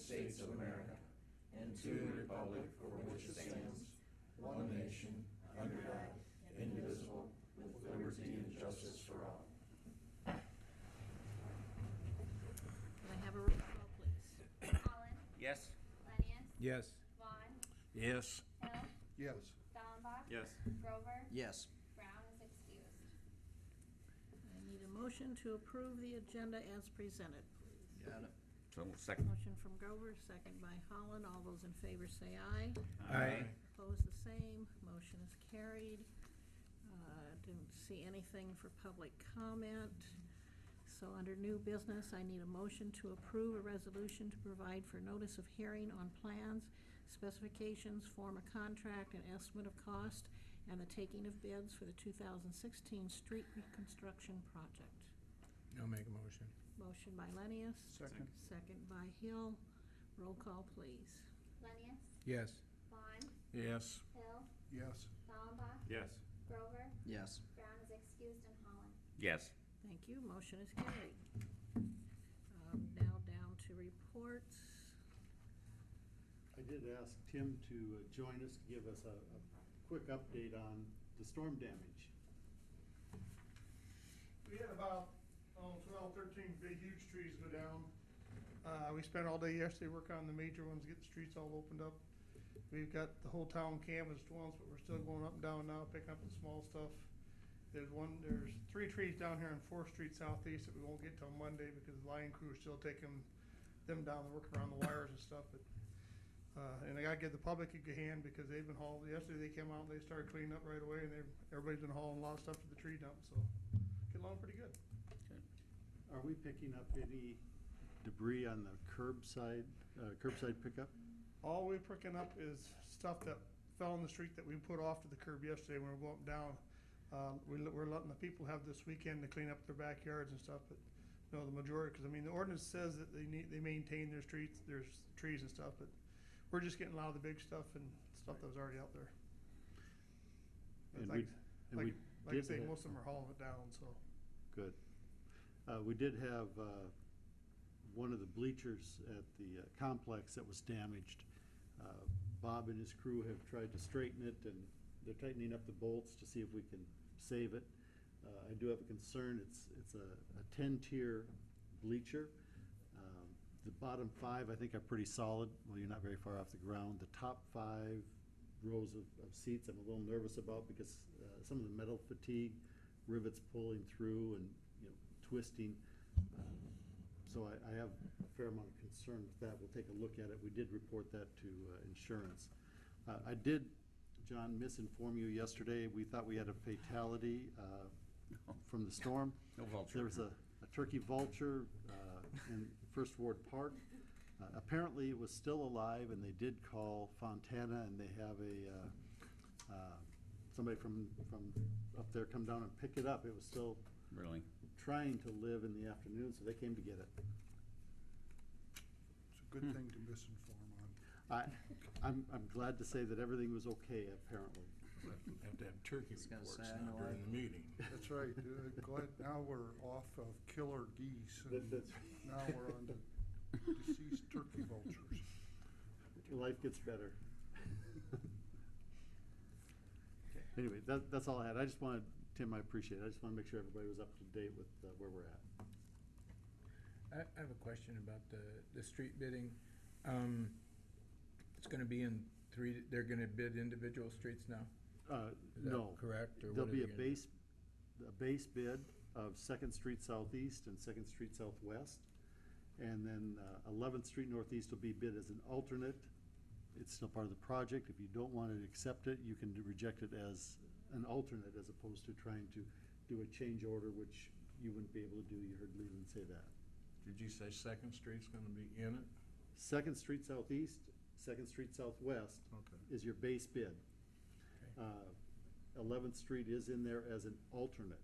States of America and to the republic for which it stands, one nation, under God, indivisible, with liberty and justice for all. Can I have a roll call, please? Holland. Yes. Lenius. Yes. Vaughn. Yes. Hill. Yes. Dallenbach. Yes. Grover. Yes. Brown is excused. I need a motion to approve the agenda as presented, please. Got it. So, second. Motion from Grover, second by Holland. All those in favor say aye. Aye. Opposed, the same. Motion is carried. Didn't see anything for public comment. So under new business, I need a motion to approve a resolution to provide for notice of hearing on plans, specifications, form of contract, and estimate of cost, and the taking of bids for the 2016 street reconstruction project. I'll make a motion. Motion by Lenius. Second. Second by Hill. Roll call, please. Lenius. Yes. Vaughn. Yes. Hill. Yes. Dallenbach. Yes. Grover. Yes. Brown is excused, and Holland. Yes. Thank you. Motion is carried. Now down to reports. I did ask Tim to join us to give us a quick update on the storm damage. We had about 12, 13 big, huge trees go down. We spent all day yesterday working on the major ones, get the streets all opened up. We've got the whole town canvassed once, but we're still going up and down now, picking up the small stuff. There's 3 trees down here on 4th Street Southeast that we won't get till Monday because the line crew is still taking them down and working around the wires and stuff. But and I gotta give the public a hand because they've been hauling. Yesterday they came out and they started cleaning up right away, and everybody's been hauling a lot of stuff to the tree dump. So getting along pretty good. Are we picking up any debris on the curbside pickup? All we're picking up is stuff that fell in the street that we put off to the curb yesterday when we were going down. We're letting the people have this weekend to clean up their backyards and stuff, but no, the majority, because I mean, the ordinance says that they maintain their streets, there's trees and stuff, but we're just getting a lot of the big stuff and stuff that was already out there. And Like we I did say, have- most of them are hauling it down, so. Good. We did have one of the bleachers at the complex that was damaged. Bob and his crew have tried to straighten it, and they're tightening up the bolts to see if we can save it. I do have a concern. It's a 10-tier bleacher. The bottom 5, I think, are pretty solid. Well, you're not very far off the ground. The top 5 rows of seats I'm a little nervous about because some of the metal fatigue, rivets pulling through and twisting. So I have a fair amount of concern with that. We'll take a look at it. We did report that to insurance. I did, John, misinform you yesterday. We thought we had a fatality from the storm. No vulture. There was a turkey vulture in First Ward Park. Apparently, it was still alive, and they did call Fontana, and they have somebody from up there come down and pick it up. It was still Really? trying to live in the afternoon, so they came to get it. It's a good thing to misinform on. I'm glad to say that everything was okay, apparently. Have to have turkey reports say, I now know during the meeting. That's right. Glad now we're off of killer geese, and That's now we're on to deceased turkey vultures. Life gets better. Anyway, that's all I had. I just wanted, Tim, I appreciate it. I just want to make sure everybody was up to date with where we're at. I have a question about the street bidding. It's going to be in 3, they're going to bid individual streets now? Is that No. correct, or There'll what are be they a base bid of 2nd Street Southeast and 2nd Street Southwest. And then 11th Street Northeast will be bid as an alternate. It's still part of the project. If you don't want to accept it, you can reject it as an alternate as opposed to trying to do a change order, which you wouldn't be able to do. You heard Leland say that. Did you say 2nd Street's going to be in it? 2nd Street Southeast, 2nd Street Southwest Okay. is your base bid. Okay. 11th Street is in there as an alternate.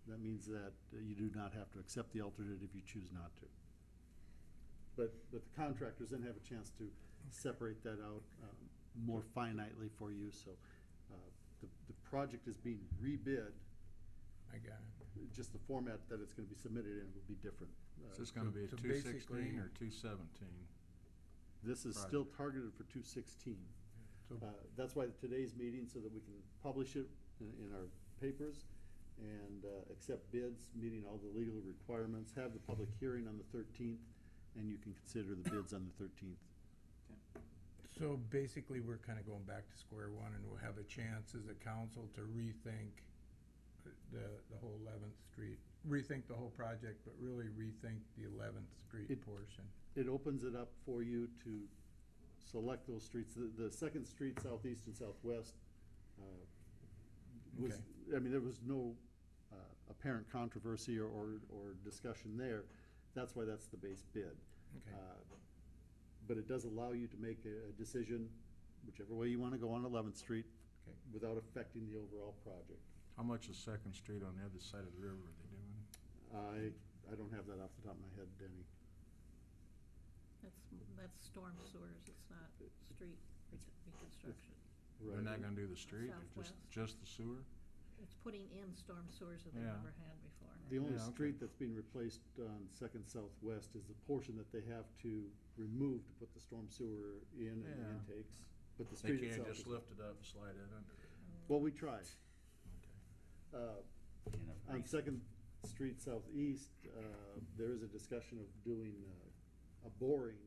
That means that you do not have to accept the alternate if you choose not to. But the contractors then have a chance to separate that out more finitely for you. So the project is being rebid. I got it. Just the format that it's going to be submitted in will be different. Is this going to be a So 216 basically- or 217? This is still targeted for 2/16. So, That's why today's meeting, so that we can publish it in our papers and accept bids, meeting all the legal requirements, have the public hearing on the 13th, and you can consider the bids on the 13th. so basically, we're kind of going back to square one, and we'll have a chance as a council to rethink the whole 11th Street, rethink the whole project, but really rethink the 11th Street portion. It opens it up for you to select those streets. The Second Street, southeast and southwest, was, Okay. I mean, there was no apparent controversy or discussion there. That's why that's the base bid. Okay. But it does allow you to make a decision, whichever way you want to go on 11th Street, Okay. without affecting the overall project. How much is Second Street on the other side of the river are they doing? I don't have that off the top of my head, Denny. That's storm sewers, it's not street reconstruction. They're not gonna do the street, Southwest. just the sewer? It's putting in storm sewers that they Yeah. never had before. The only Yeah, okay. street that's being replaced on Second Southwest is the portion that they have to remove to put the storm sewer in and the Yeah. intakes. But the They street can't itself just is. lift it up and slide it under it. Well, we tried. Okay. On Second Street Southeast, there is a discussion of doing a boring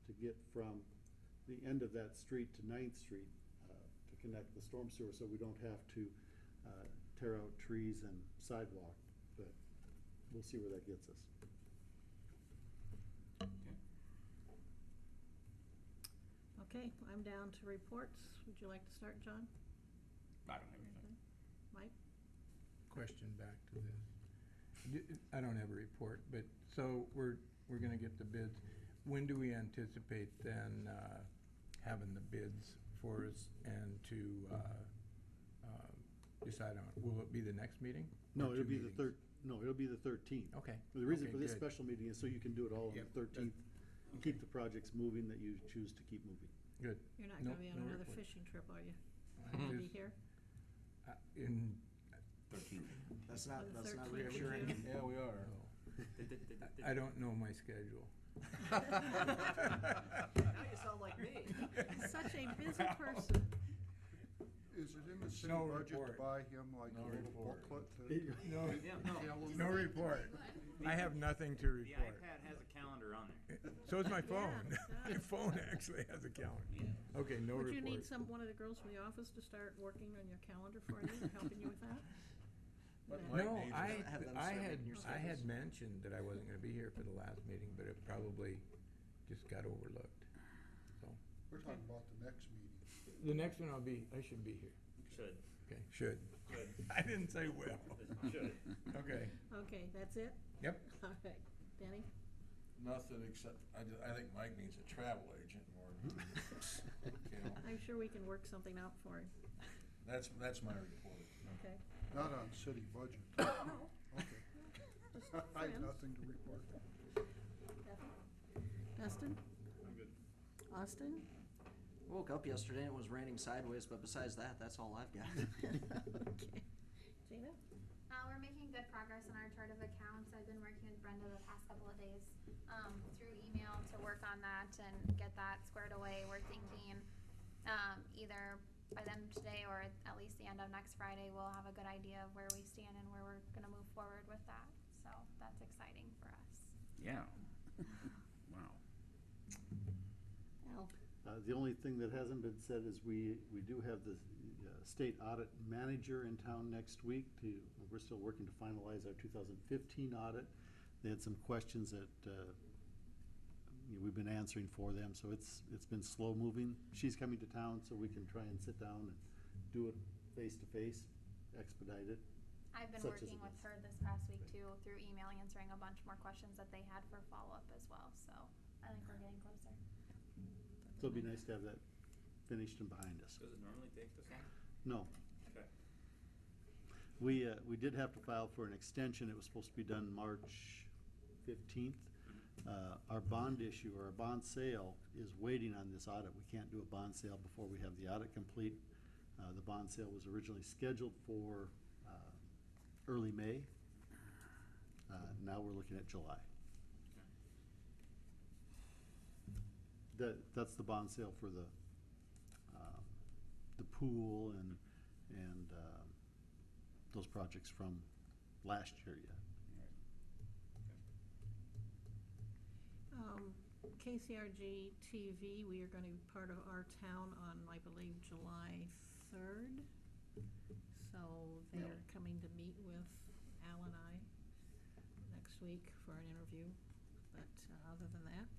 to get from the end of that street to 9th Street to connect the storm sewer, so we don't have to tear out trees and sidewalk, but we'll see where that gets us. Okay, I'm down to reports. Would you like to start, John? I don't have anything. Mike? Question back to this. I don't have a report, but, so we're gonna get the bids. When do we anticipate then having the bids for us and to decide on, will it be the next meeting? No, Or it'll two be the meetings? it'll be the 13th. Okay. The reason Okay, for this good. special meeting is so you can do it all on Yep, the 13th. Keep the projects moving that you choose to keep moving. Good. You're not No- gonna be on no another report. fishing trip, are you? I Gonna be just- here? In, 13. That's On not, the that's not 13th, would reassuring. you? Yeah, we are. I don't know my schedule. Now you sound like me. Such a busy person. Is it in the city No budget to report. buy him like No a little report. booklet to No, Yeah, no, tell him? no report. I have nothing to the report. iPad has a calendar on there. So is my Yeah, phone. it My does. phone actually has a calendar. Okay, no Would report. you need one of the girls from the office to start working on your calendar for you, or helping you with that? What Yeah. Mike No, needs is- Have them I start had, making your I had schedules. mentioned that I wasn't gonna be here for the last meeting, but it probably just got overlooked. So, We're talking about the next meeting. the next one I should be here. Should. Okay, should. Should. I didn't say will. Should. Okay, Okay, that's it? yep. All right. Danny? Nothing except, I think Mike needs a travel agent more than, you know, I'm sure we can work something out for him. that's my report. Okay. Not on city budget. No. Okay. Just I have friends. nothing to report. Dustin? I'm good. Austin? Woke up yesterday and it was raining sideways, but besides that, that's all I've got. Okay. Gina? We're making good progress on our chart of accounts. I've been working with Brenda the past couple of days, through email to work on that and get that squared away. We're thinking, either by the end of today or at least the end of next Friday, we'll have a good idea of where we stand and where we're gonna move forward with that. So that's exciting for us. Yeah. Wow. Al? The only thing that hasn't been said is we do have the state audit manager in town next week we're still working to finalize our 2015 audit. They had some questions that we've been answering for them, so it's been slow moving. She's coming to town so we can try and sit down and do it face to face, expedite it. I've been Such as working it with is. her this past week too, through email, answering a bunch more questions that they had for follow-up as well, so I think we're getting closer. So it'd be nice to have that finished and behind us. Does it normally take this long? No. Okay. We did have to file for an extension. It was supposed to be done March 15th. Our bond issue or our bond sale is waiting on this audit. We can't do a bond sale before we have the audit complete. The bond sale was originally scheduled for early May. Now we're looking at July. that's the bond sale for the pool and those projects from last year yet. KCRG TV, we are going to be part of Our Town on, I believe, July 3rd. So they're coming to meet with Al and I next week for an interview. But other than that,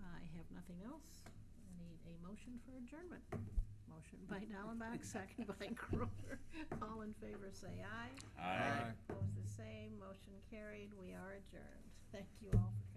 I have nothing else. I need a motion for adjournment. Motion by Dallenbach, second by Crowder. All in favor say aye. Aye. Opposed the same, motion carried. We are adjourned. Thank you all for